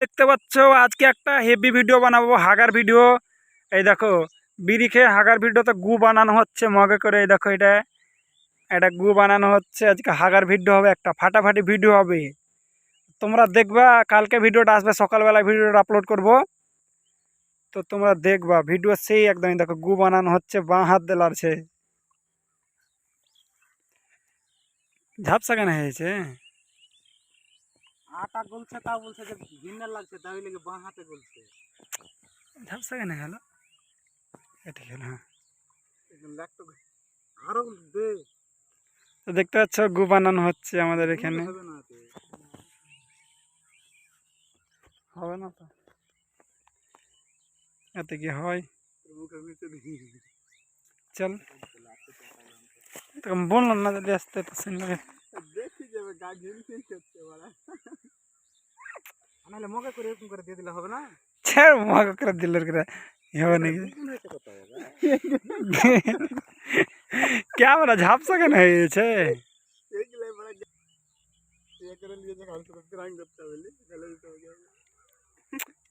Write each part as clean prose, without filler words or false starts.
দেখতে পাচ্ছ আজকে একটা হেভি ভিডিও বানাবো, হাগার ভিডিও। এই দেখো বিড়ি খেয়ে হাগার ভিডিওতে গু বানানো হচ্ছে মগে করে। এই দেখো এটা গু বানানো হচ্ছে। আজকে হাগার ভিডিও হবে, একটা ফাটাফাটি ভিডিও হবে। তোমরা দেখবা, কালকে ভিডিওটা আসবে সকালবেলা, ভিডিওটা আপলোড করব। তো তোমরা দেখবা ভিডিও সেই একদম। দেখো গু বানানো হচ্ছে, বাঁ হাত দিয়ে লাড়ছে। ঝাপসা কেন হয়েছে? আটা গলছে, তা বলছে যে ভিন্নার লাগছে, তাই লেগে বাঁ হাতে গলছে। ঝাপসা কেন গেল? এটা গেল। হ্যাঁ, আরো দে। তো দেখতে পাচ্ছ গু বানানো হচ্ছে আমাদের এখানে। হবে না তো, এতে কি হয়? চল, তখন বললাম না যদি আসতে পছন্দ লাগে। দেখি যাবে গা ঘিন ঘিন করছে বড়া। নাহলে মগে করে এরকম করে দিয়ে দিলে হবে না? ছেড় মগ করে দিল করে হবে নাকি? ক্যামেরা ঝাপসা কেন হয়ে গেছে?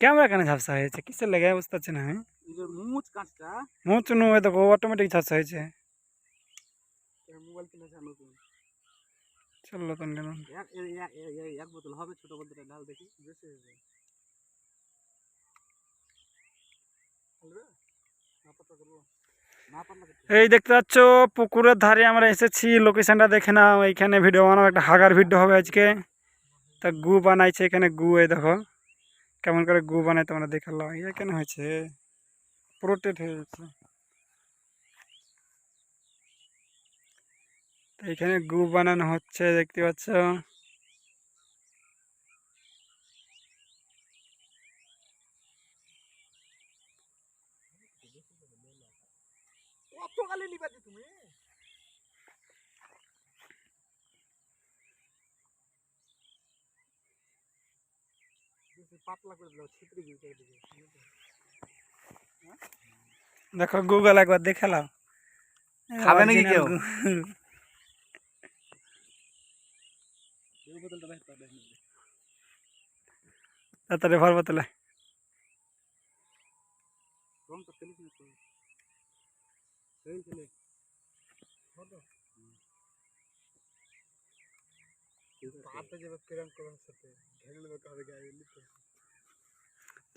ক্যামেরা কেন ঝাপসা হয়েছে? কিসের লেগে বুঝতে পারছি না আমি। মুচ কাঁচটা মুখ নু দেখো অটোমেটিক ঝাপসা হয়েছে। মোবাইল কিনে জানো তুমি? চললো তো কেন? এক বোতল হবে, ছোট বোতলে ঢাল দেখি। বেশি হয়ে যায়। এই দেখতে পাচ্ছ পুকুরের ধারে আমরা এসেছি, লোকেশনটা দেখে নাও। এইখানে ভিডিও বানাবো, একটা হাগার ভিডিও হবে আজকে। তা গু বানাইছে এখানে, গু এই দেখো কেমন করে গু বানাই তোমরা দেখালাম। এখানে হয়েছে প্রোটেট হয়ে গেছে। তো এখানে গু বানানো হচ্ছে দেখতে পাচ্ছ। কত গালি লিবা দি তুমি? পাতলা করে দাও, ছিটকে দিতে দিবে। দেখো গুগল একবার দেখালাম। খাবে নাকি কেউ? তাড়াতাড়ি ভর বোতলে।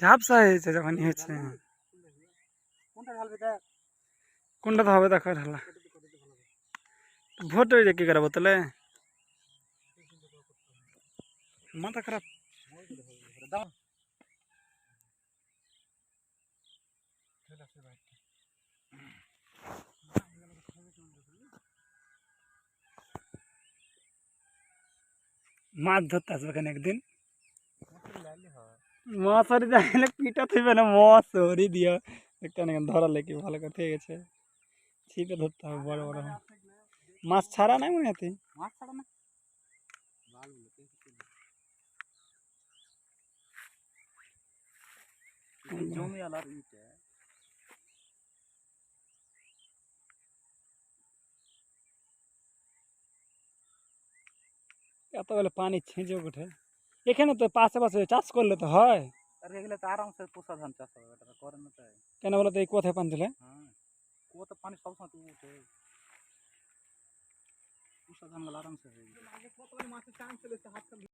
ঝাপসা হয়েছে যখন হয়েছে। কোনটা তো হবে দেখো ঢালা। ভোট হয়ে কি করে বোতলে? মাথা খারাপ। মাছ ধরতে আসবে কেন একদিন? মশারি দিলে পিঠা থইবে না, মশারি দিয়া একটা ধরালে কি ভালো করে ঠিক আছে। ছিপে ধরতে হবে বড় বড় মাছ ছাড়া নাই মনে হয়। মাছ ছাড়া না, জমি আলার ইটা। এত বেলা পানি ছেঁচে ওঠে এখানে, তো পাশে পাশে চাষ করলে তো হয়। আর এগুলো তো আরামসে পোষা ধান চাষ হবে, এটা করে না তাই। কেন বলো তো, এই কোথায় পানি দিলে? হ্যাঁ, কুয়োতে পানি সবসময় উঠে, পোষা ধান গুলো আরামসে হয়ে যায়।